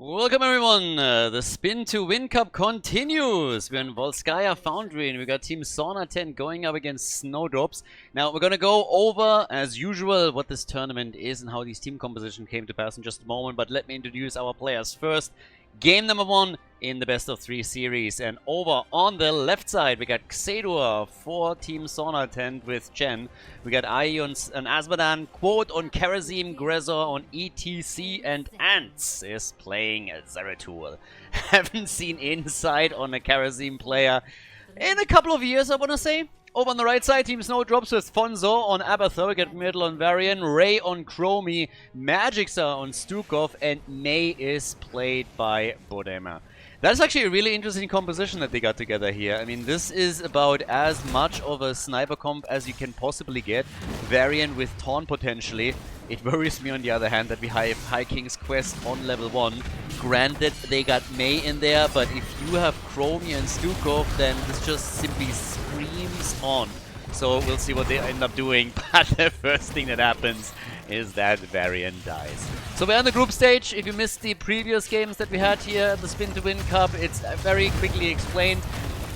Welcome everyone, the Spin to Win Cup continues. We're in Volskaya Foundry and we got Team Sauna 10 going up against Snowdrops. Now we're gonna go over, as usual, what this tournament is and how these team composition came to pass in just a moment, but let me introduce our players first. Game number 1 in the best of 3 series, and over on the left side we got Khaldor for Team Sauna 10 with Chen. We got Ai on Azmodan, Quote on Karazim, Grezor on ETC, and Ants is playing a Zeratul. Haven't seen Inside on a Karazim player in a couple of years, I wanna say. Over on the right side, Team Snowdrops with Fonzo on Abathur, we got Middle on Varian, Ray on Chromie, Magixar on Stukov, and May is played by Bodema. That's actually a really interesting composition that they got together here. I mean, this is about as much of a sniper comp as you can possibly get. Varian with Taunt potentially. It worries me on the other hand that we have High King's Quest on level 1. Granted, they got May in there, but if you have Chromie and Stukov, then this just simply screams on. So we'll see what they end up doing, but the first thing that happens is that Varian dies. So we're on the group stage. If you missed the previous games that we had here at the Spin to Win Cup, it's very quickly explained.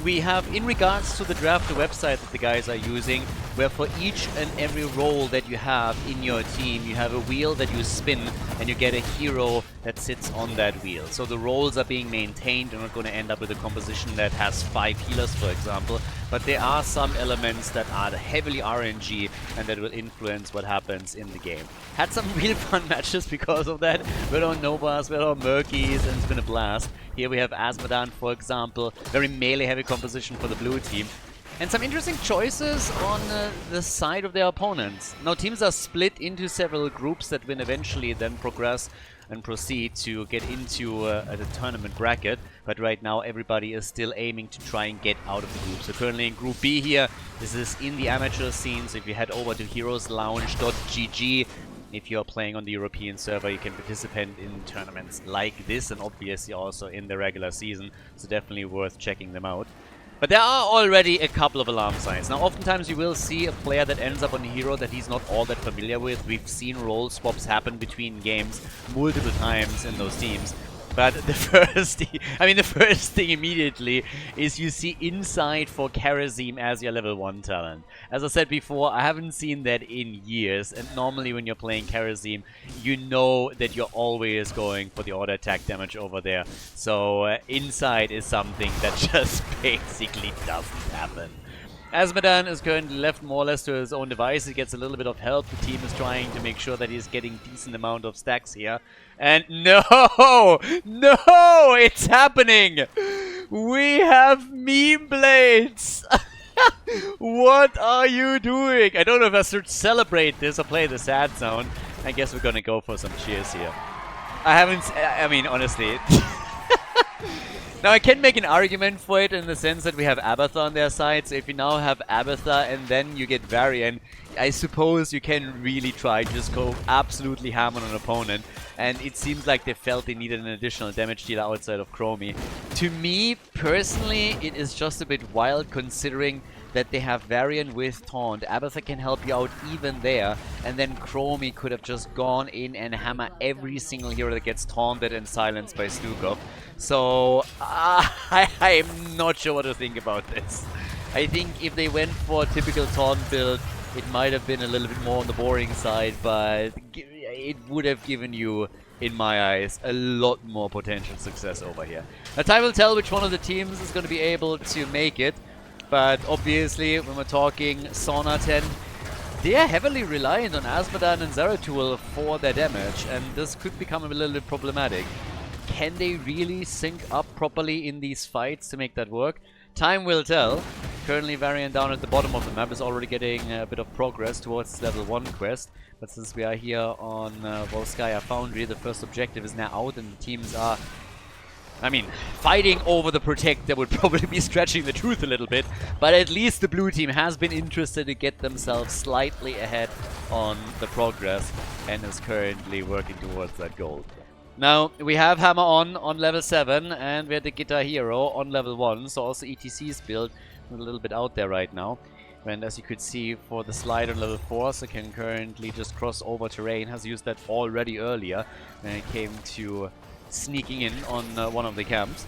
We have, in regards to the draft, the website that the guys are using, where for each and every role that you have in your team, you have a wheel that you spin and you get a hero that sits on that wheel. So the roles are being maintained. You're not going to end up with a composition that has 5 healers, for example, but there are some elements that are heavily RNG and that will influence what happens in the game. Had some real fun matches because of that. We're on Novas, we're on Murkies, and it's been a blast. Here we have Azmodan, for example, very melee-heavy composition for the blue team. And some interesting choices on the side of their opponents. Now, teams are split into several groups that will eventually then progress and proceed to get into the tournament bracket. But right now, everybody is still aiming to try and get out of the group. So currently in Group B here, this is in the amateur scene. So if you head over to heroeslounge.gg, if you're playing on the European server, you can participate in tournaments like this and obviously also in the regular season. So definitely worth checking them out. But there are already a couple of alarm signs. Now, oftentimes you will see a player that ends up on a hero that he's not all that familiar with. We've seen role swaps happen between games multiple times in those teams. But the first thing immediately is you see Inside for Karazim as your level 1 talent. As I said before, I haven't seen that in years, and normally when you're playing Karazim, you know that you're always going for the auto attack damage over there. So Inside is something that just basically doesn't happen. Azmodan is currently left more or less to his own device. He gets a little bit of help. The team is trying to make sure that he's getting decent amount of stacks here. And no! No! It's happening! We have meme blades! What are you doing? I don't know if I should celebrate this or play the sad sound. I guess we're gonna go for some cheers here. I mean, honestly... Now, I can make an argument for it in the sense that we have Abathur on their side, so if you now have Abathur and then you get Varian, I suppose you can really try to just go absolutely ham on an opponent, and it seems like they felt they needed an additional damage dealer outside of Chromie. To me, personally, it is just a bit wild considering that they have Varian with Taunt. Abathur can help you out even there, and then Chromie could have just gone in and hammer every single hero that gets taunted and silenced by Stukov. So, I'm not sure what to think about this. I think if they went for a typical taunt build, it might have been a little bit more on the boring side, but it would have given you, in my eyes, a lot more potential success over here. Now, time will tell which one of the teams is going to be able to make it, but obviously, when we're talking Sauna 10, they are heavily reliant on Azmodan and Zeratul for their damage, and this could become a little bit problematic. Can they really sync up properly in these fights to make that work? Time will tell. Currently, Varian down at the bottom of the map is already getting a bit of progress towards level 1 quest. But since we are here on Volskaya Foundry, the first objective is now out and the teams are, fighting over the protect. That would probably be stretching the truth a little bit. But at least the blue team has been interested to get themselves slightly ahead on the progress and is currently working towards that goal. Now, we have Hammer on level 7, and we have the Guitar Hero on level 1, so also ETC's build a little bit out there right now. And as you could see for the slide on level 4, so can currently just cross over terrain, has used that already earlier when it came to sneaking in on one of the camps.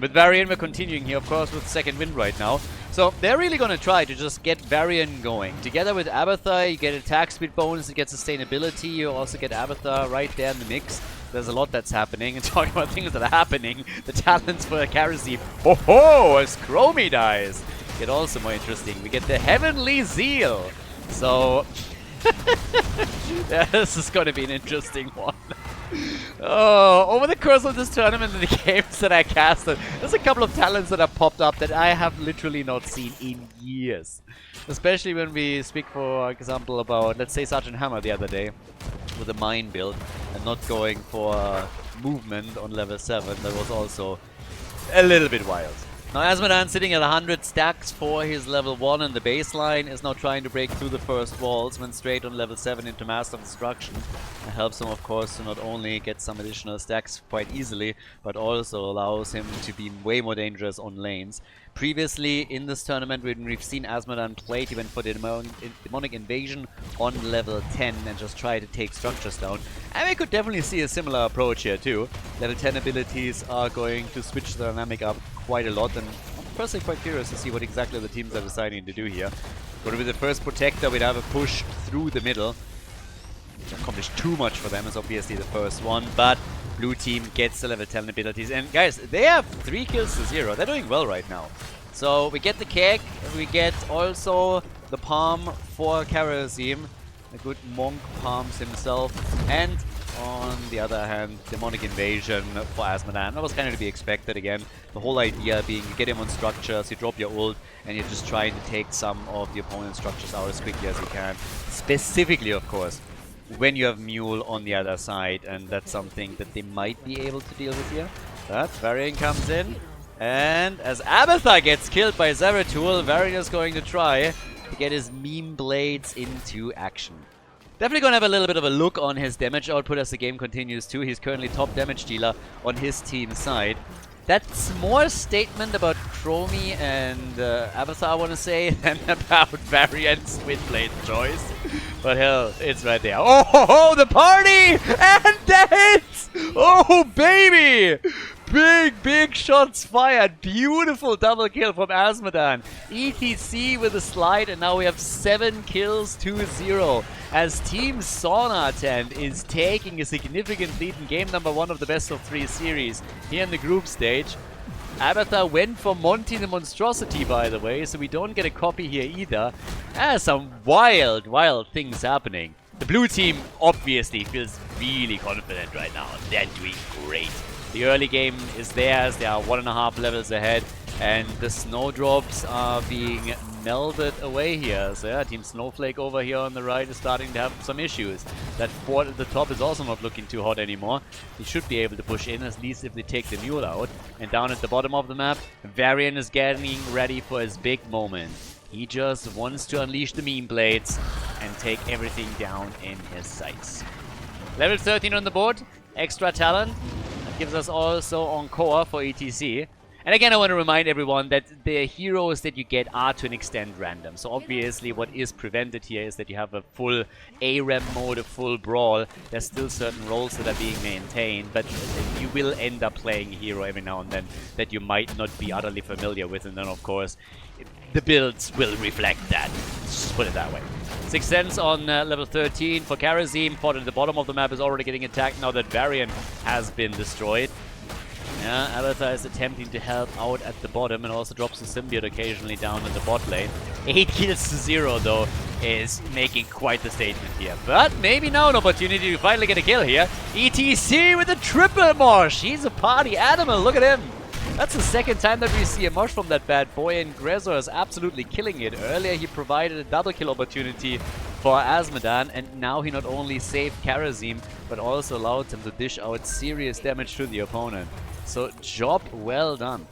With Varian, we're continuing here, of course, with second wind right now. So they're really going to try to just get Varian going. Together with Abathar, you get attack speed bonus, you get sustainability, you also get Abathar right there in the mix. There's a lot that's happening. And talking about things that are happening, the talents for Karasi. Ho ho! As Chromie dies, get also more interesting. We get the Heavenly Zeal. So this is going to be an interesting one. Oh, over the course of this tournament and the games that I casted, there's a couple of talents that have popped up that I have literally not seen in years. Especially when we speak, for example, about, let's say, Sergeant Hammer the other day with a mine build and not going for movement on level 7. That was also a little bit wild. Now Asmodan, sitting at 100 stacks for his level 1 in the baseline, is now trying to break through the first walls, went straight on level 7 into Master of Destruction. It helps him, of course, to not only get some additional stacks quite easily, but also allows him to be way more dangerous on lanes. Previously in this tournament, when we've seen Asmodan play, he went for the Demonic Invasion on level 10 and just try to take structures down. And we could definitely see a similar approach here too. Level 10 abilities are going to switch the dynamic up quite a lot, and I'm personally quite curious to see what exactly the teams are deciding to do here. Going to be the first Protector, we'd have a push through the middle. Which accomplished too much for them, is obviously the first one, but blue team gets the level 10 abilities. And guys, they have 3 kills to 0. They're doing well right now. So we get the keg, we get also the palm for Karazim. A good monk palms himself, and on the other hand, Demonic Invasion for Asmodan. That was kind of to be expected again. The whole idea being you get him on structures, you drop your ult, and you're just trying to take some of the opponent's structures out as quickly as you can. Specifically, of course, when you have Mule on the other side, and that's something that they might be able to deal with here. But Varian comes in, and as Abathar gets killed by Zeratul, Varian is going to try to get his meme blades into action. Definitely going to have a little bit of a look on his damage output as the game continues too. He's currently top damage dealer on his team's side. That's more a statement about Chromie and Abathar, I want to say, than about Variant's Windblade choice. But hell, it's right there. Oh, ho, ho, the party! And that's... Oh, baby! Big shots fired. Beautiful double kill from Asmodan. ETC with a slide, and now we have 7 kills to 0. As Team Sauna Tent is taking a significant lead in game number 1 of the best of 3 series here in the group stage. Abathar went for Monty the Monstrosity, by the way, so we don't get a copy here either. Some wild things happening. The blue team obviously feels really confident right now. They're doing great. The early game is theirs, they are 1.5 levels ahead, and the snowdrops are being melded away here. So yeah, Team Snowflake over here on the right is starting to have some issues. That fort at the top is also not looking too hot anymore. He should be able to push in, at least if they take the mule out. And down at the bottom of the map, Varian is getting ready for his big moment. He just wants to unleash the meme blades and take everything down in his sights. Level 13 on the board, extra talent. Gives us also Encore for ETC. And again, I want to remind everyone that the heroes that you get are to an extent random. So obviously what is prevented here is that you have a full ARAM mode, a full brawl. There's still certain roles that are being maintained, but you will end up playing a hero every now and then that you might not be utterly familiar with, and then of course the builds will reflect that. Let's just put it that way. 6th Sense on level 13 for Karazim. Fought at the bottom of the map is already getting attacked now that Varian has been destroyed. Yeah, Abathar is attempting to help out at the bottom and also drops a symbiote occasionally down in the bot lane. 8 kills to 0 though is making quite the statement here. But maybe now an opportunity to finally get a kill here. ETC with a triple mosh. He's a party animal, look at him. That's the second time that we see a mosh from that bad boy, and Grezor is absolutely killing it. Earlier he provided a double kill opportunity for Asmodan, and now he not only saved Karazim, but also allowed him to dish out serious damage to the opponent. So job well done.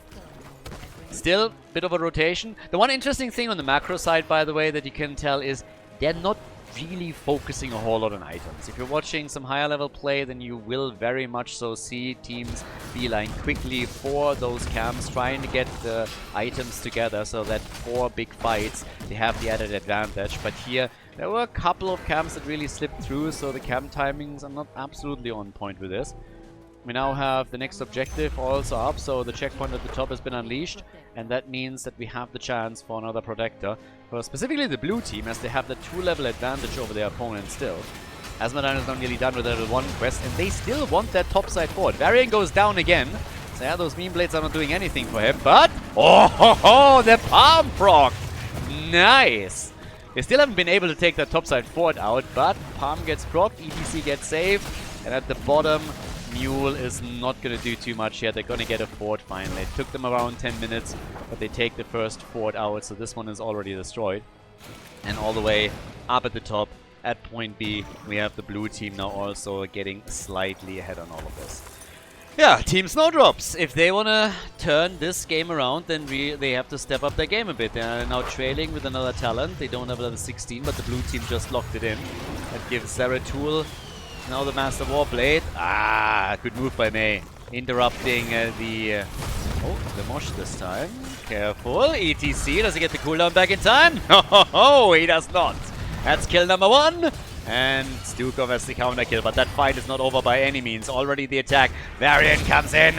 Still, bit of a rotation. The one interesting thing on the macro side, by the way, that you can tell is they're not really focusing a whole lot on items. If you're watching some higher level play, then you will very much so see teams beeline quickly for those camps, trying to get the items together so that for big fights they have the added advantage. But here there were a couple of camps that really slipped through, so the camp timings are not absolutely on point with this. We now have the next objective also up, so the checkpoint at the top has been unleashed, and that means that we have the chance for another protector, for specifically the blue team, as they have the 2-level advantage over their opponent still. Asmodan is now nearly done with their level 1 quest, and they still want that top side forward. Varian goes down again, so yeah, those meme blades are not doing anything for him, but... Oh ho ho! The palm proc! Nice! They still haven't been able to take that topside forward out, but Palm gets propped, ETC gets saved, and at the bottom, Mule is not going to do too much here. They're going to get a fort finally. It took them around 10 minutes, but they take the first fort out, so this one is already destroyed. And all the way up at the top, at point B, we have the blue team now also getting slightly ahead on all of this. Yeah, Team Snowdrops. If they want to turn this game around, then they have to step up their game a bit. They are now trailing with another talent. They don't have level 16, but the blue team just locked it in. That gives Zeratul now the Master Warblade. Ah, good move by Mei. Interrupting the Mosh this time. Careful. ETC, does he get the cooldown back in time? No, he does not. That's kill number 1. And Stukov has the counter kill, but that fight is not over by any means. Already the attack. Varian comes in.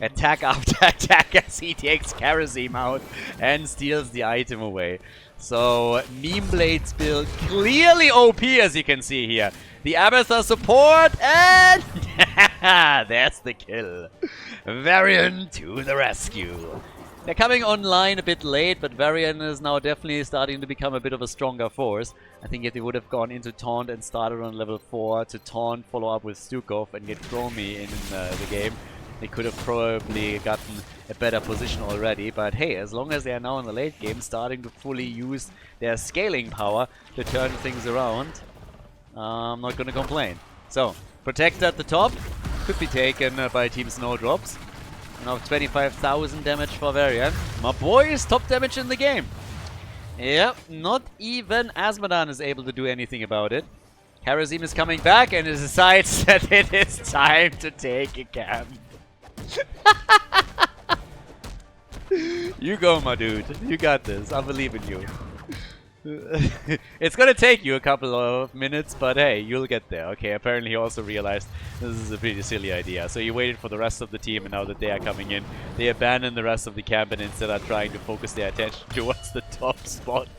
Attack after attack as he takes Karazim out and steals the item away. So, Meme Blades build clearly OP, as you can see here. The Abathar support, and there's the kill. Varian to the rescue. They're coming online a bit late, but Varian is now definitely starting to become a bit of a stronger force. I think if they would have gone into Taunt and started on level 4 to Taunt, follow up with Stukov and get Chromie in the game, they could have probably gotten a better position already. But hey, as long as they are now in the late game starting to fully use their scaling power to turn things around, I'm not going to complain. So, Protector at the top could be taken by Team Snowdrops. Now 25,000 damage for Varian. My boy is top damage in the game. Yep, not even Asmodan is able to do anything about it. Karazim is coming back and decides that it is time to take a camp. You go, my dude. You got this. I believe in you. It's gonna take you a couple of minutes, but hey, you'll get there. Okay, apparently he also realized this is a pretty silly idea. So he waited for the rest of the team, and now that they are coming in, they abandon the rest of the camp and instead are trying to focus their attention towards the top spot.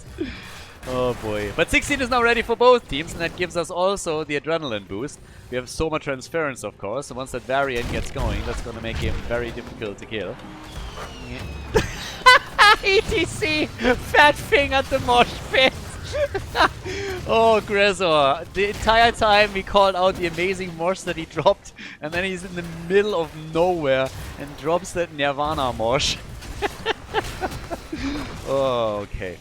Oh boy. But 16 is now ready for both teams, and that gives us also the adrenaline boost. We have Soma Transference, of course, and once that Variant gets going, that's gonna make him very difficult to kill. Yeah. ETC! Fat thing at the mosh pit! Oh, Gresor. The entire time we called out the amazing mosh that he dropped, and then he's in the middle of nowhere and drops that Nirvana mosh. Oh, okay.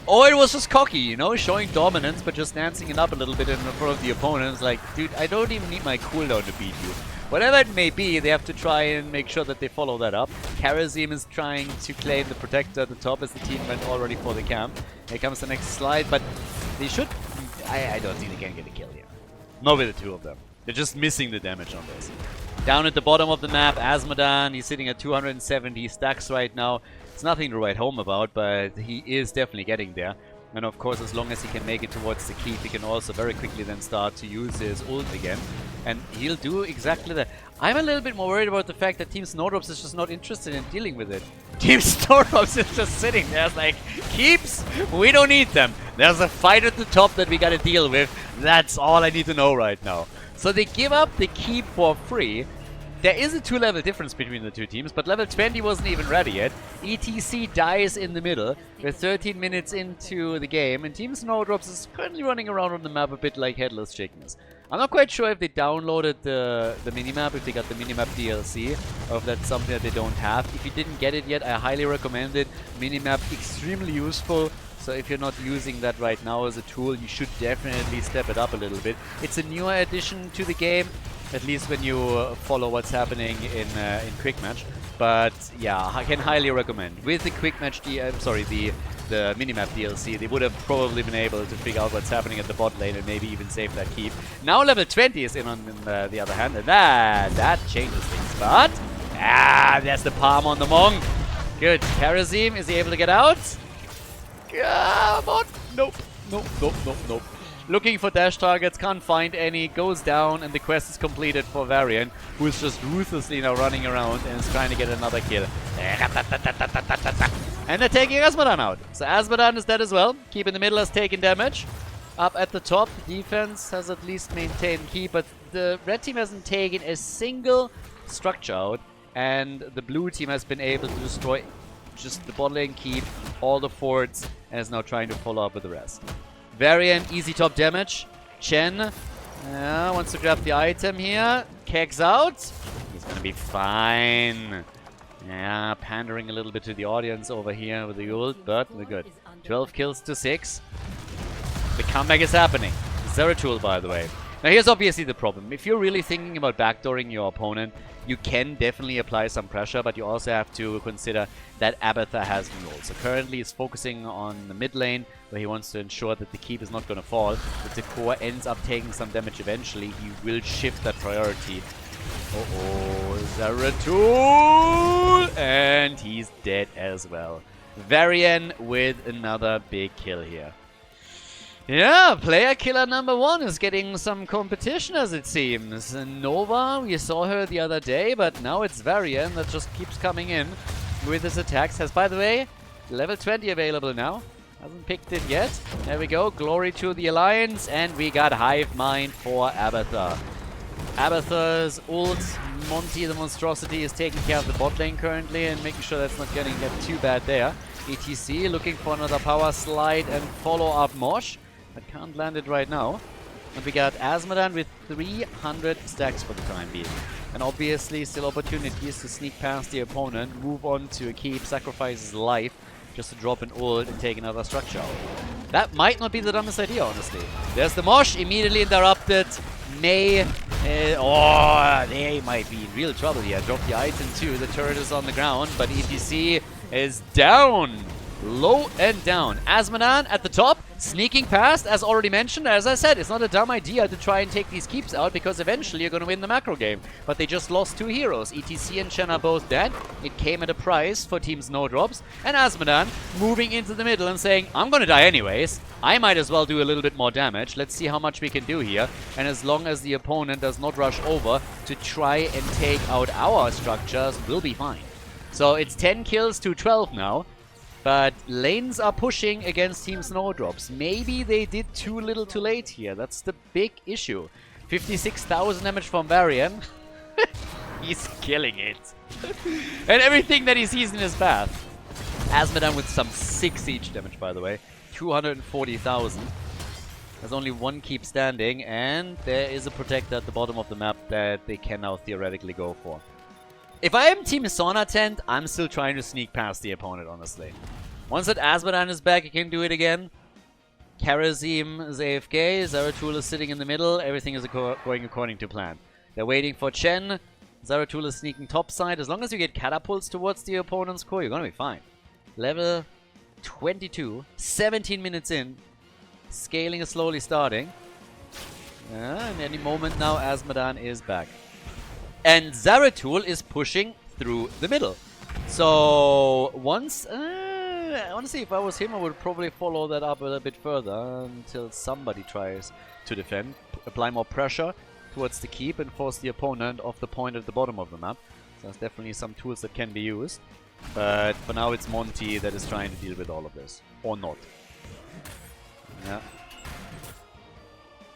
Oh, it was just cocky, you know, showing dominance, but just dancing it up a little bit in front of the opponents. Like, dude, I don't even need my cooldown to beat you. Whatever it may be, they have to try and make sure that they follow that up. Karazim is trying to claim the Protector at the top as the team went already for the camp. Here comes the next slide, but they should... I don't think they can get a kill here. Not with the two of them. They're just missing the damage on this. Down at the bottom of the map, Asmodan, he's sitting at 270 stacks right now. It's nothing to write home about, but he is definitely getting there. And of course, as long as he can make it towards the keep, he can also very quickly then start to use his ult again. And he'll do exactly that. I'm a little bit more worried about the fact that Team Snowdrops is just not interested in dealing with it. Team Snowdrops is just sitting there like, keeps? We don't need them. There's a fight at the top that we gotta deal with. That's all I need to know right now. So they give up the keep for free. There is a 2-level difference between the two teams, but level 20 wasn't even ready yet. ETC dies in the middle. We're 13 minutes into the game, and Team Snowdrops is currently running around on the map a bit like headless chickens. I'm not quite sure if they downloaded the minimap, if they got the minimap DLC, or if that's something that they don't have. If you didn't get it yet, I highly recommend it. Minimap, extremely useful. So if you're not using that right now as a tool, you should definitely step it up a little bit. It's a newer addition to the game, at least when you follow what's happening in Quick Match. But yeah, I can highly recommend. With the Quick Match, the minimap DLC, they would have probably been able to figure out what's happening at the bot lane and maybe even save that keep. Now level 20 is in on the other hand, and that changes things. But there's the palm on the Monk. Good. Karazim, is he able to get out? Come on. Nope. looking for dash targets, can't find any, goes down, and the quest is completed for Varian, who is just ruthlessly now running around and is trying to get another kill. And they're taking Azmodan out. So Azmodan is dead as well. Keep in the middle has taken damage. Up at the top, defense has at least maintained Keep, but the red team hasn't taken a single structure out, and the blue team has been able to destroy just the bot lane Keep, all the forts, and is now trying to follow up with the rest. Varian, easy top damage. Chen wants to grab the item here. Kegs out. He's gonna be fine. Yeah, pandering a little bit to the audience over here with the ult, but we're good. 12 kills to 6. The comeback is happening. Zeratul, by the way. Now here's obviously the problem. If you're really thinking about backdooring your opponent, you can definitely apply some pressure, but you also have to consider that Abathur has new ult. So currently he's focusing on the mid lane, where he wants to ensure that the Keep is not going to fall. If the core ends up taking some damage eventually, he will shift that priority. Uh-oh, Zeratul! And he's dead as well. Varian with another big kill here. Yeah, player killer number 1 is getting some competition, as it seems. Nova, we saw her the other day, but now it's Varian that just keeps coming in with his attacks. Has, by the way, level 20 available now. Hasn't picked it yet. There we go. Glory to the Alliance, and we got Hive Mind for Abathur. Abathur's ult, Monty the Monstrosity, is taking care of the bot lane currently and making sure that's not going to get too bad there. ETC looking for another power slide and follow up Mosh. But can't land it right now. And we got Azmodan with 300 stacks for the time being. And obviously still opportunities to sneak past the opponent, move on to a Keep, sacrifice his life just to drop an ult and take another structure out. That might not be the dumbest idea, honestly. There's the Mosh, immediately interrupted. May, they might be in real trouble here. Drop the item too, the turret is on the ground, but ETC is down. Low and down. Azmodan at the top, sneaking past, as already mentioned. As I said, it's not a dumb idea to try and take these Keeps out, because eventually you're going to win the macro game. But they just lost 2 heroes. ETC and Chen are both dead. It came at a price for Team Snowdrops. And Azmodan moving into the middle and saying, I'm going to die anyways. I might as well do a little bit more damage. Let's see how much we can do here. And as long as the opponent does not rush over to try and take out our structures, we'll be fine. So it's 10 kills to 12 now. But lanes are pushing against Team Snowdrops. Maybe they did too little too late here. That's the big issue. 56,000 damage from Varian. He's killing it. And everything that he sees in his path. Azmodan with some 6 siege damage, by the way. 240,000. There's only 1 Keep standing. And there is a protector at the bottom of the map that they can now theoretically go for. If I am Team Sauna Tent, I'm still trying to sneak past the opponent, honestly. Once that Azmodan is back, you can do it again. Karazim is AFK, Zeratul is sitting in the middle, everything is going according to plan. They're waiting for Chen, Zeratul is sneaking topside. As long as you get catapults towards the opponent's core, you're gonna be fine. Level 22, 17 minutes in. Scaling is slowly starting. And any moment now, Azmodan is back. And Zeratul is pushing through the middle. So once, honestly, if I was him, I would probably follow that up a little bit further until somebody tries to defend. Apply more pressure towards the Keep and force the opponent off the point at the bottom of the map. So there's definitely some tools that can be used. But for now, it's Monty that is trying to deal with all of this. Or not. Yeah.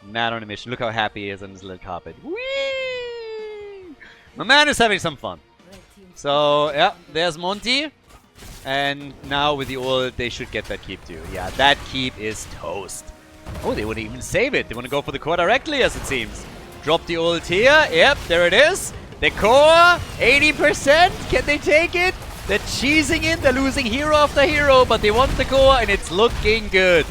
Mad on a mission. Look how happy he is on his little carpet. Whee! My man is having some fun. So, yeah, there's Monty. And now with the ult, they should get that Keep too. Yeah, that Keep is toast. Oh, they wouldn't even save it. They want to go for the core directly, as it seems. Drop the ult here. Yep, there it is. The core, 80%. Can they take it? They're cheesing in. They're losing hero after hero, but they want the core, and it's looking good.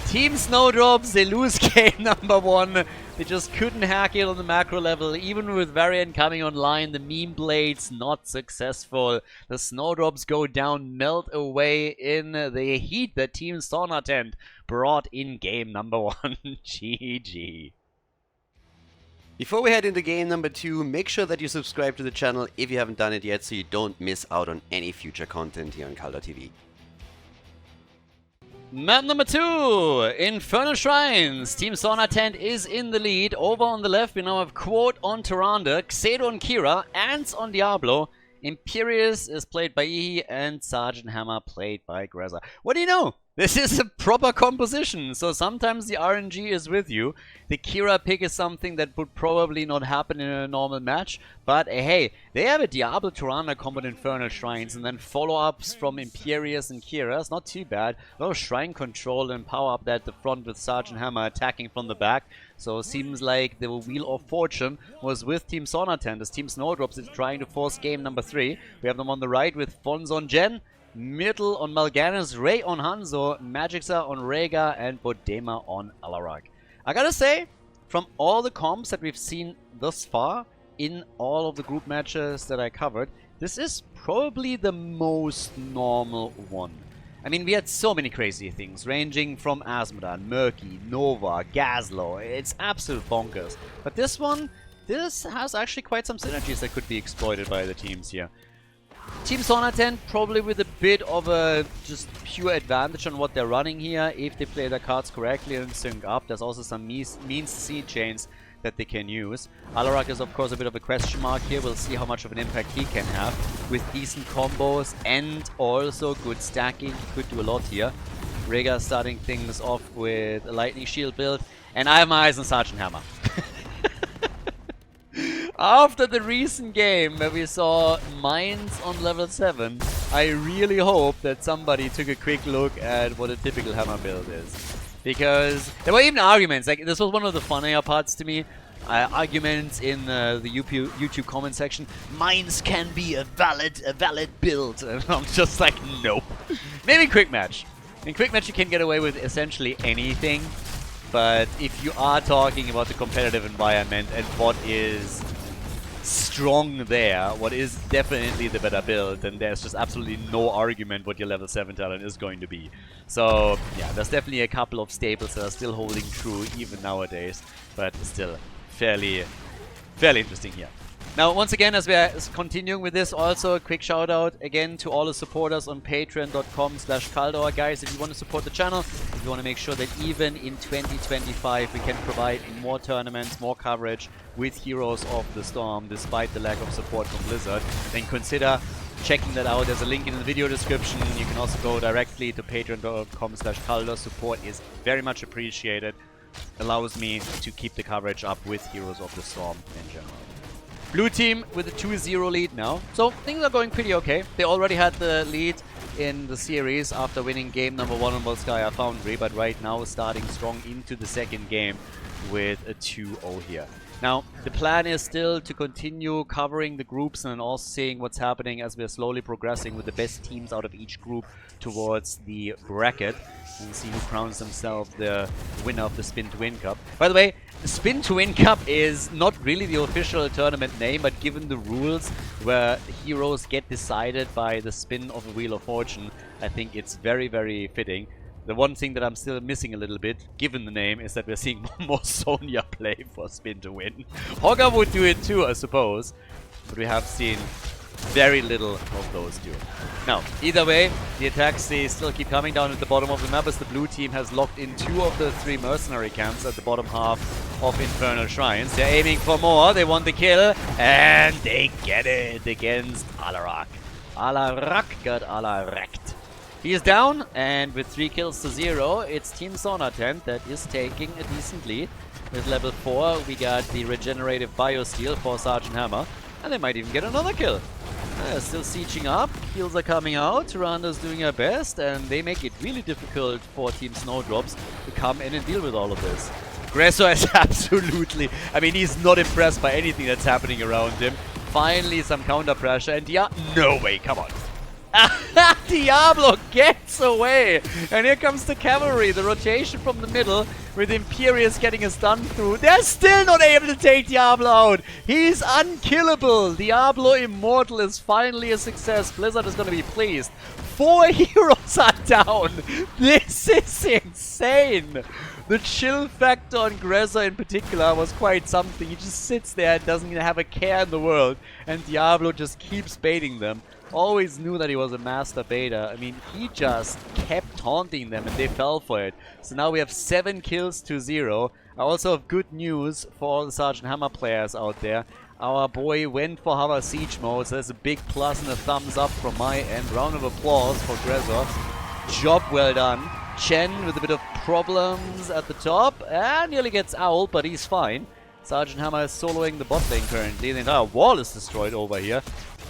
Team Snowdrops, they lose game number 1. They just couldn't hack it on the macro level. Even with Varian coming online, the meme blades not successful. The Snowdrops go down, melt away in the heat that Team Sauna Tent brought in game number 1. GG. Before we head into game number 2, make sure that you subscribe to the channel if you haven't done it yet, so you don't miss out on any future content here on Khaldor TV. Map number 2, Infernal Shrines. Team Sauna Tent is in the lead. Over on the left, we now have Quote on Tyrande, Xedo on Kira, Ants on Diablo. Imperius is played by Ihi, and Sergeant Hammer played by Grezza. What do you know? This is a proper composition, so sometimes the RNG is with you. The Kira pick is something that would probably not happen in a normal match, but hey, they have a Diablo Tyrande combo in Infernal Shrines, and then follow-ups from Imperius and Kira. It's not too bad. A lot of Shrine control and power up at the front with Sergeant Hammer attacking from the back. So it seems like the Wheel of Fortune was with Team Sauna Tent, as Team Snowdrops is trying to force game number 3. We have them on the right with Fons on Jen, Middle on Mal'Ganis, Ray on Hanzo, Magicsa on Rhaegar, and Bodema on Alarak. I gotta say, from all the comps that we've seen thus far in all of the group matches that I covered, this is probably the most normal one. I mean, we had so many crazy things, ranging from Asmodan, Murky, Nova, Gazlo. It's absolute bonkers. But this one, this has actually quite some synergies that could be exploited by the teams here. Team Sauna Tent probably with a bit of a just pure advantage on what they're running here, if they play their cards correctly and sync up. There's also some means seed chains that they can use. Alarak is of course a bit of a question mark here. We'll see how much of an impact he can have with decent combos and also good stacking. He could do a lot here. Rhaegar starting things off with a lightning shield build, and I have my eyes on Sergeant Hammer. After the recent game where we saw Mines on level 7, I really hope that somebody took a quick look at what a typical Hammer build is. Because there were even arguments, like this was one of the funnier parts to me, arguments in the YouTube comment section, Mines can be a valid build, and I'm just like, nope. Maybe Quick Match. In Quick Match you can get away with essentially anything, but if you are talking about the competitive environment and what is strong there, what is definitely the better build, then there's just absolutely no argument what your level 7 talent is going to be. So yeah, there's definitely a couple of staples that are still holding true even nowadays, but still fairly interesting here. Now, once again, as we are continuing with this, also a quick shout out again to all the supporters on patreon.com/Khaldor. Guys, if you want to support the channel, if you want to make sure that even in 2025 we can provide more tournaments, more coverage with Heroes of the Storm, despite the lack of support from Blizzard, then consider checking that out. There's a link in the video description. You can also go directly to patreon.com/Khaldor. Support is very much appreciated. Allows me to keep the coverage up with Heroes of the Storm in general. Blue team with a 2-0 lead now. So things are going pretty okay. They already had the lead in the series after winning game number 1 on Volskaya Foundry, but right now starting strong into the second game with a 2-0 here. Now, the plan is still to continue covering the groups and also seeing what's happening as we're slowly progressing with the best teams out of each group towards the bracket and see who crowns themselves the winner of the Spin to Win Cup. By the way, the Spin to Win Cup is not really the official tournament name, but given the rules where heroes get decided by the spin of a Wheel of Fortune, I think it's very, very fitting. The one thing that I'm still missing a little bit, given the name, is that we're seeing more Sonya play for Spin to Win. Hogger would do it too, I suppose, but we have seen very little of those two. Now, either way, the attacks, they still keep coming down at the bottom of the map as the blue team has locked in 2 of the 3 mercenary camps at the bottom half of Infernal Shrines. They're aiming for more, they want the kill, and they get it against Alarak. Alarak got Alaraked. He is down, and with 3 kills to 0, it's Team Sauna Tent that is taking a decent lead. With level 4, we got the regenerative Biosteel for Sergeant Hammer, and they might even get another kill. Still sieging up, kills are coming out, Tyranda's doing her best, and they make it really difficult for Team Snowdrops to come in and deal with all of this. Gressor is absolutely, I mean, he's not impressed by anything that's happening around him. Finally, some counter pressure, and no way, come on. Diablo gets away! And here comes the cavalry, the rotation from the middle, with Imperius getting a stun through. They're still not able to take Diablo out! He's unkillable! Diablo Immortal is finally a success. Blizzard is gonna be pleased. 4 heroes are down! This is insane! The chill factor on Grezza in particular was quite something. He just sits there and doesn't have a care in the world, and Diablo just keeps baiting them. always knew that he was a master beta. I mean, he just kept taunting them and they fell for it. So now we have 7 kills to 0. I also have good news for all the Sergeant Hammer players out there. Our boy went for Hammer Siege mode, so that's a big plus and a thumbs up from my end. Round of applause for Grezov. Job well done. Chen with a bit of problems at the top and nearly gets owled, but he's fine. Sergeant Hammer is soloing the bot lane currently. The entire wall is destroyed over here.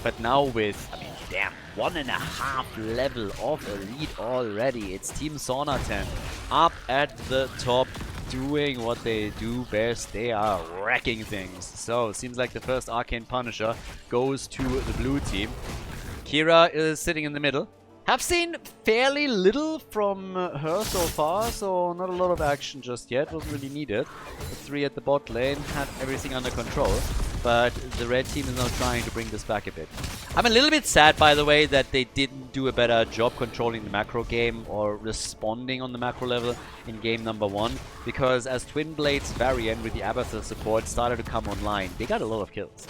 But now with, I mean, damn, 1.5 level of elite already. It's Team Sauna 10 up at the top doing what they do best. They are wrecking things. So, seems like the first Arcane Punisher goes to the blue team. Kira is sitting in the middle. Have seen fairly little from her so far, so not a lot of action just yet. Wasn't really needed. The 3 at the bot lane had everything under control, but the red team is now trying to bring this back a bit. I'm a little bit sad, by the way, that they didn't do a better job controlling the macro game or responding on the macro level in game number 1, because as Twin Blades variant with the Abathur support started to come online, they got a lot of kills.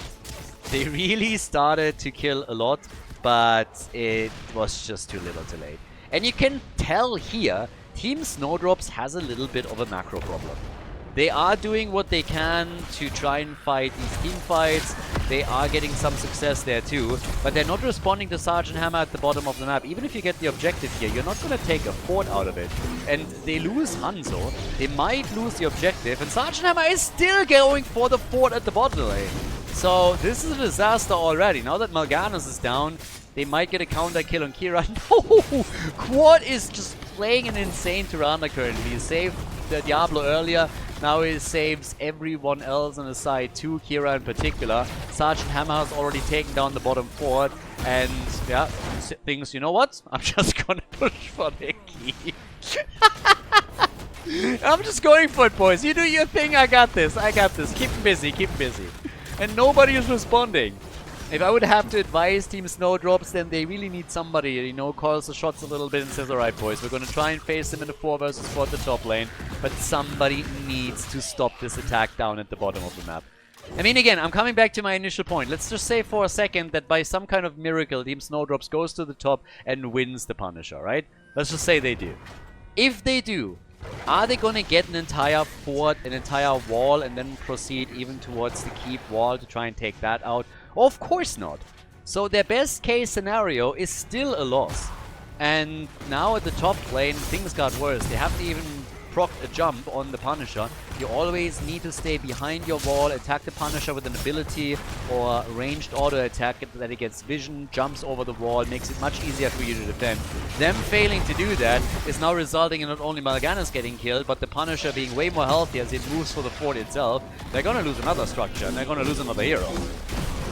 They really started to kill a lot, but it was just too little too late. And you can tell here, Team Snowdrops has a little bit of a macro problem. They are doing what they can to try and fight these team fights. They are getting some success there too, but they're not responding to Sergeant Hammer at the bottom of the map. Even if you get the objective here, you're not going to take a fort out of it. And they lose Hanzo, they might lose the objective, and Sergeant Hammer is still going for the fort at the bottom lane. So this is a disaster already. Now that Mal'Ganis is down, they might get a counter kill on Kira. No! Quad is just playing an insane Tirana currently. He saved the Diablo earlier. Now he saves everyone else on the side too, Kira in particular. Sergeant Hammer has already taken down the bottom fort. And yeah, thinks, you know what? I'm just gonna push for the key. I'm just going for it, boys. You do your thing, I got this. I got this. Keep him busy, keep him busy. And nobody is responding. If I would have to advise Team Snowdrops, then they really need somebody, you know, calls the shots a little bit and says, alright boys, we're going to try and face them in a 4 versus 4 at the top lane, but somebody needs to stop this attack down at the bottom of the map. I mean, again, I'm coming back to my initial point. Let's just say for a second that by some kind of miracle, Team Snowdrops goes to the top and wins the Punisher, right? Let's just say they do. If they do, are they going to get an entire fort, an entire wall, and then proceed even towards the keep wall to try and take that out? Of course not. So their best case scenario is still a loss. And now at the top lane, things got worse. They haven't even procced a jump on the Punisher. You always need to stay behind your wall, attack the Punisher with an ability or ranged auto attack that it gets vision, jumps over the wall, makes it much easier for you to defend. Them failing to do that is now resulting in not only Mal'Ganis getting killed, but the Punisher being way more healthy as it moves for the fort itself. They're gonna lose another structure and they're gonna lose another hero.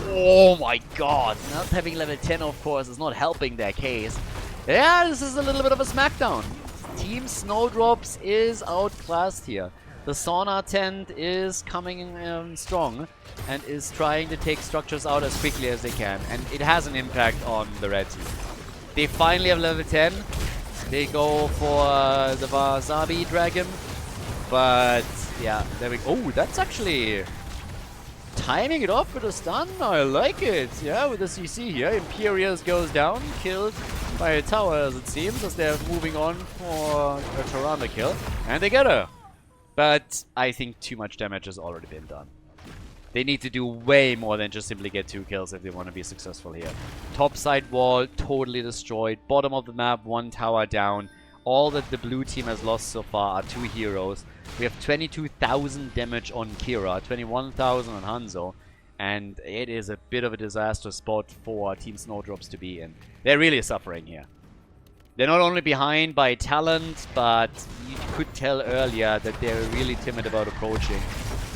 Oh my god, not having level 10 of course is not helping their case. Yeah, this is a little bit of a smackdown. Team Snowdrops is outclassed here. The sauna tent is coming in strong and is trying to take structures out as quickly as they can. And it has an impact on the red team. They finally have level 10. They go for the Wasabi Dragon. But yeah, there we go. Oh, that's actually timing it off with a stun. I like it. Yeah, with the CC here. Imperius goes down, killed by a tower as it seems, as they're moving on for a Tirana kill. And they get her. But I think too much damage has already been done. They need to do way more than just simply get 2 kills if they want to be successful here. Top side wall totally destroyed. Bottom of the map, 1 tower down. All that the blue team has lost so far are 2 heroes. We have 22,000 damage on Kira, 21,000 on Hanzo. And it is a bit of a disaster spot for Team Snowdrops to be in. They're really suffering here. They're not only behind by talent, but you could tell earlier that they're really timid about approaching.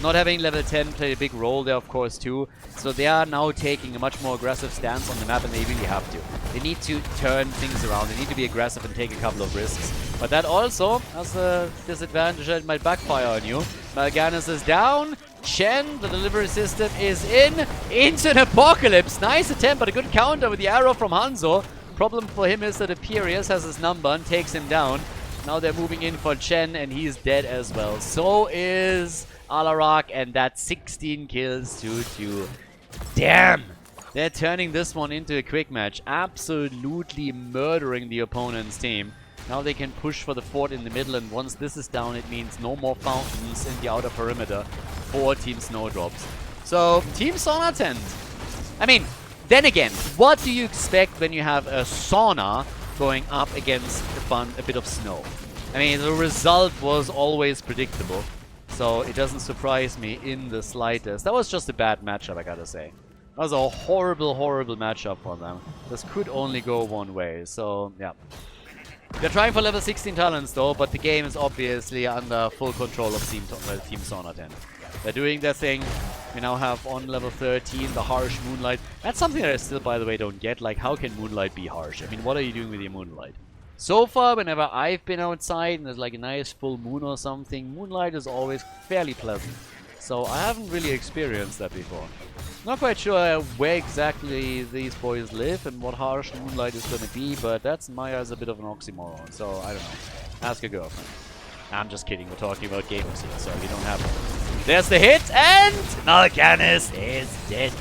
Not having level 10 played a big role there, of course, too. So they are now taking a much more aggressive stance on the map, and they really have to. They need to turn things around. They need to be aggressive and take a couple of risks. But that also has a disadvantage that might backfire on you. Mal'Ganis is down. Chen, the delivery system, is into an apocalypse. Nice attempt, but a good counter with the arrow from Hanzo. Problem for him is that Imperius has his number and takes him down. Now they're moving in for Chen, and he's dead as well. So is Alarak, and that's 16 kills to 2. Damn! They're turning this one into a quick match. Absolutely murdering the opponent's team. Now they can push for the fort in the middle, and once this is down, it means no more fountains in the outer perimeter for Team Snowdrops. So, Team Sauna Tent. I mean, then again, what do you expect when you have a sauna going up against a bit of snow? I mean, the result was always predictable, so it doesn't surprise me in the slightest. That was just a bad matchup, I gotta say. That was a horrible, horrible matchup for them. This could only go one way, so yeah. They're trying for level 16 talents though, but the game is obviously under full control of Team Sauna 10. They're doing their thing. We now have on level 13 the harsh moonlight. That's something that I still, by the way, don't get. Like, how can moonlight be harsh? I mean, what are you doing with your moonlight? So far, whenever I've been outside and there's like a nice full moon or something, moonlight is always fairly pleasant. So I haven't really experienced that before. Not quite sure where exactly these boys live and what harsh moonlight is going to be, but that's in my eyes a bit of an oxymoron, so I don't know. Ask a girlfriend. I'm just kidding, we're talking about gamers here, so you don't have to. There's the hit, and Mal'Ganis is dead.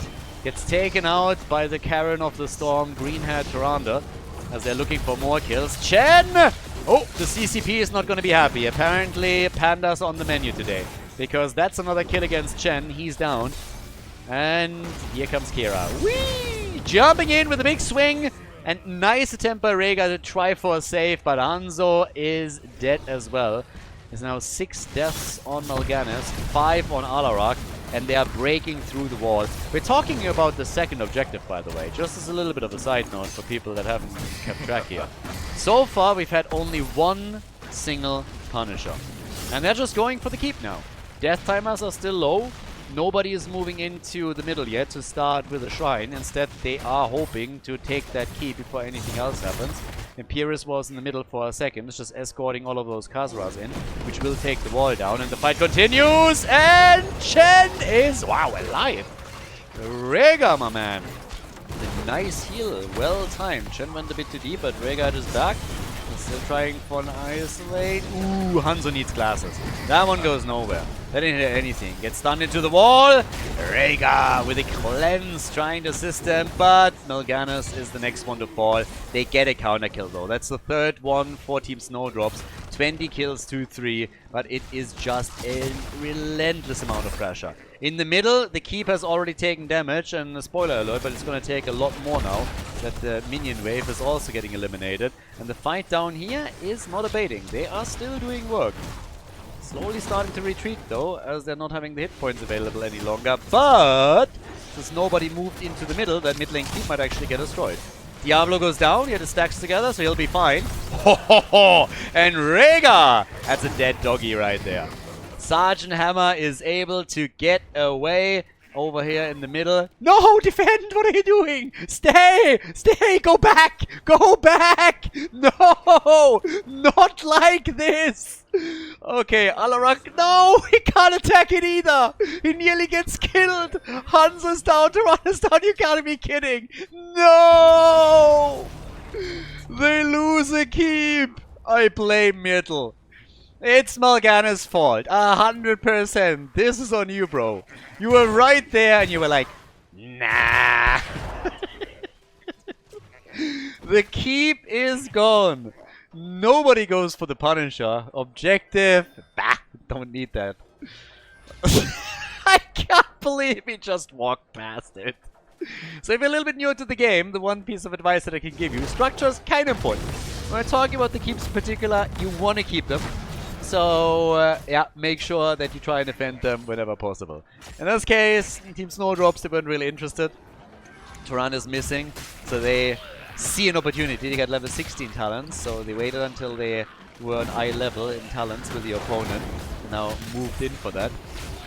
Gets taken out by the Karen of the Storm, green-haired Tyrande, as they're looking for more kills. Chen! Oh, the CCP is not going to be happy. Apparently, Panda's on the menu today, because that's another kill against Chen. He's down. And here comes Kira. Whee! Jumping in with a big swing. And nice attempt by Rhaegar to try for a save, but Hanzo is dead as well. There's now 6 deaths on Mal'Ganis, 5 on Alarak, and they are breaking through the wall. We're talking about the second objective, by the way, just as a little bit of a side note for people that haven't kept track here. So far, we've had only one single Punisher. And they're just going for the keep now. Death timers are still low. Nobody is moving into the middle yet to start with a shrine. Instead, they are hoping to take that key before anything else happens. Imperius was in the middle for a second, just escorting all of those Khazras in, which will take the wall down. And the fight continues, and Chen is, wow, alive. Rhaegar, my man. A nice heal, well timed. Chen went a bit too deep, but Rhaegar is back. Still trying for an isolate. Ooh, Hanzo needs glasses. That one goes nowhere. That didn't hit anything. Gets stunned into the wall. Rhaegar with a cleanse trying to assist them, but Mal'Ganis is the next one to fall. They get a counter kill though. That's the third one for Team Snowdrops. 20 kills to 3, but it is just a relentless amount of pressure. In the middle, the keep has already taken damage, and a spoiler alert, but it's going to take a lot more now that the minion wave is also getting eliminated. And the fight down here is not abating. They are still doing work. Slowly starting to retreat though, as they're not having the hit points available any longer. But since nobody moved into the middle, that mid lane keep might actually get destroyed. Diablo goes down, he had his stacks together, so he'll be fine. Ho ho ho! And Rhaegar! That's a dead doggy right there. Sergeant Hammer is able to get away over here in the middle. No! Defend! What are you doing? Stay! Stay! Go back! Go back! No! Not like this! Okay, Alarak, no! He can't attack it either! He nearly gets killed! Hanzo's down, Tyranno's down, you gotta be kidding! No! They lose a keep! I blame Myrtle. It's Mal'Ganis' fault, 100%. This is on you, bro. You were right there and you were like, nah. The keep is gone. Nobody goes for the Punisher. Objective, bah, don't need that. I can't believe he just walked past it. So if you're a little bit newer to the game, the one piece of advice that I can give you, structure is kind of important. When we're talking about the keeps in particular, you want to keep them. So, yeah, make sure that you try and defend them whenever possible. In this case, Team Snowdrops, they weren't really interested. Tyrande is missing, so they see an opportunity to get level 16 talents. So they waited until they were on eye level in talents with the opponent. And now moved in for that.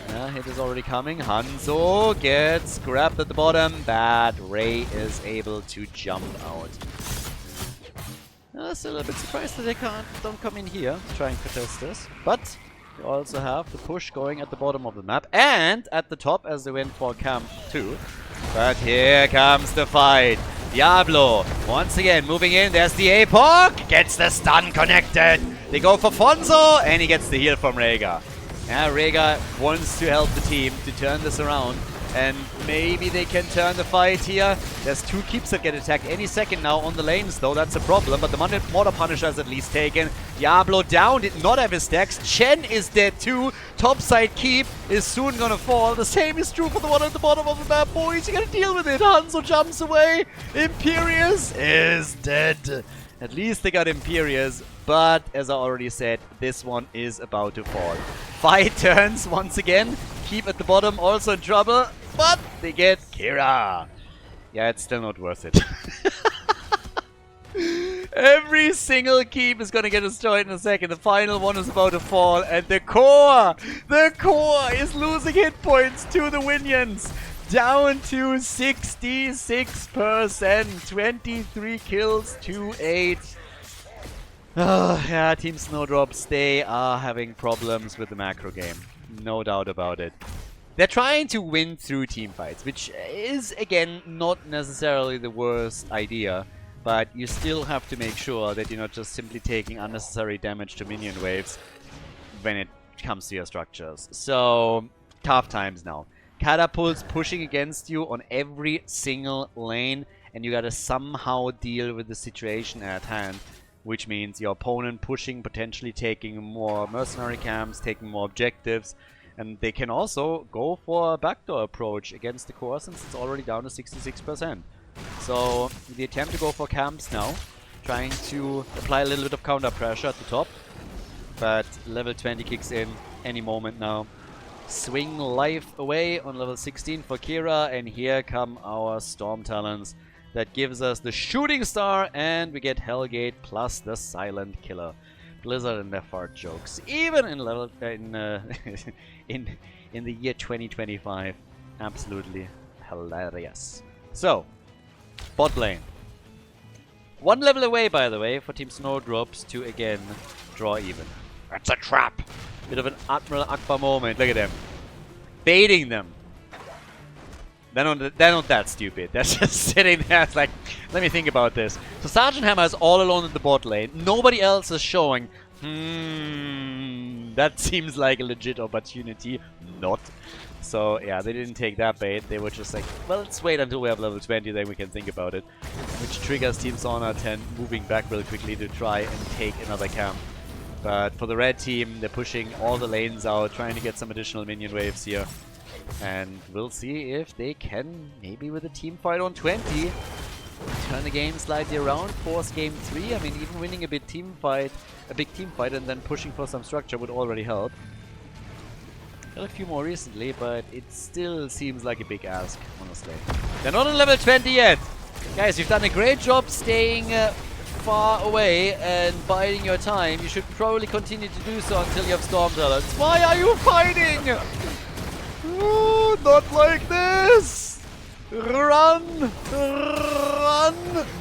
Yeah, hit is already coming. Hanzo gets grabbed at the bottom, but Ray is able to jump out. Still a bit surprised that they don't come in here to try and contest this. But they also have the push going at the bottom of the map and at the top as they went for camp 2. But here comes the fight. Diablo once again moving in. There's the APOC. Gets the stun connected. They go for Fonzo and he gets the heal from Rhaegar. Yeah, Rhaegar wants to help the team to turn this around. And maybe they can turn the fight here. There's 2 keeps that get attacked any second now on the lanes, though. That's a problem. But the Mortar Punisher is at least taken. Diablo down, did not have his stacks. Chen is dead too. Topside keep is soon gonna fall. The same is true for the one at the bottom of the map, boys. You gotta deal with it. Hanzo jumps away. Imperius is dead. At least they got Imperius. But as I already said, this one is about to fall. Fight turns once again. Keep at the bottom also in trouble. But they get Kira. Yeah, it's still not worth it. Every single keep is gonna get destroyed in a second. The final one is about to fall. And the core is losing hit points to the Winions. Down to 66%. 23 kills to 8. Yeah, Team Snowdrops, they are having problems with the macro game. No doubt about it. They're trying to win through team fights, which is, again, not necessarily the worst idea. But you still have to make sure that you're not just simply taking unnecessary damage to minion waves when it comes to your structures. So, tough times now. Catapults pushing against you on every single lane, and you gotta somehow deal with the situation at hand. Which means your opponent pushing, potentially taking more mercenary camps, taking more objectives. And they can also go for a backdoor approach against the core since it's already down to 66%. So the attempt to go for camps now, trying to apply a little bit of counter pressure at the top. But level 20 kicks in any moment now. Swing life away on level 16 for Kira, and here come our Storm Talons. That gives us the Shooting Star, and we get Hellgate plus the Silent Killer. Blizzard and their fart jokes, even in level in the year 2025, absolutely hilarious. So, bot lane, 1 level away, by the way, for Team Snowdrops to again draw even. That's a trap. Bit of an Admiral Akbar moment. Look at them, baiting them. They're not that stupid. They're just sitting there. It's like, let me think about this. So Sergeant Hammer is all alone in the bot lane. Nobody else is showing. That seems like a legit opportunity. Not. So yeah, they didn't take that bait. They were just like, well, let's wait until we have level 20, then we can think about it. Which triggers Team Sauna 10 moving back real quickly to try and take another camp. But for the red team, they're pushing all the lanes out, trying to get some additional minion waves here. And we'll see if they can, maybe with a team fight on 20, turn the game slightly around, force game 3. I mean, even winning a big team fight, and then pushing for some structure would already help. Got a few more recently, but it still seems like a big ask, honestly. They're not on level 20 yet! Guys, you've done a great job staying far away and biding your time. You should probably continue to do so until you have Storm Talons. Why are you fighting? Ooh, not like this! Run! Run!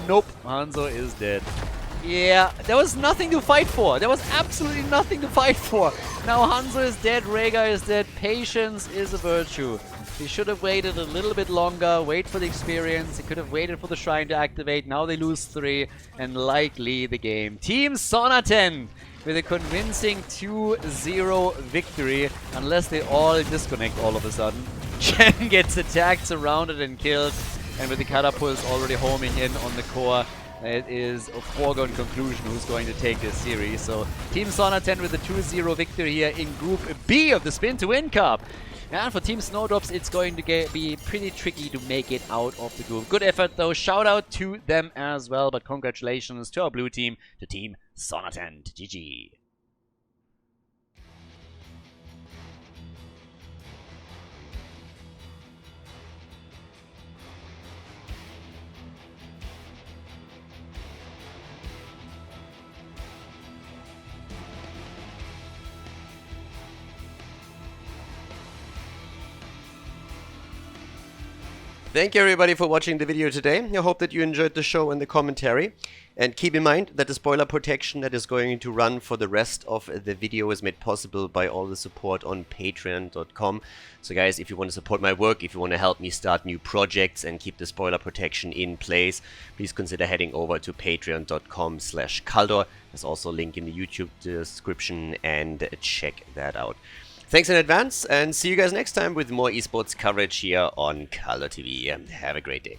Nope, Hanzo is dead. Yeah, there was nothing to fight for. There was absolutely nothing to fight for. Now Hanzo is dead, Rhaegar is dead. Patience is a virtue. He should have waited a little bit longer, wait for the experience. He could have waited for the shrine to activate. Now they lose 3 and likely the game. Team Sauna 10 with a convincing 2-0 victory, unless they all disconnect all of a sudden. Chen gets attacked, surrounded and killed, and with the catapults already homing in on the core, it is a foregone conclusion who's going to take this series. So Team Sauna 10 with a 2-0 victory here in Group B of the Spin to Win Cup. And for Team Snowdrops, it's going to be pretty tricky to make it out of the group. Good effort though, shout out to them as well, but congratulations to our blue team, to Team Sonatent. GG. Thank you everybody for watching the video today. I hope that you enjoyed the show and the commentary. And keep in mind that the spoiler protection that is going to run for the rest of the video is made possible by all the support on patreon.com. So guys, if you want to support my work, if you want to help me start new projects and keep the spoiler protection in place, please consider heading over to patreon.com/Khaldor. There's also a link in the YouTube description, and check that out. Thanks in advance, and see you guys next time with more esports coverage here on Khaldor TV. Have a great day.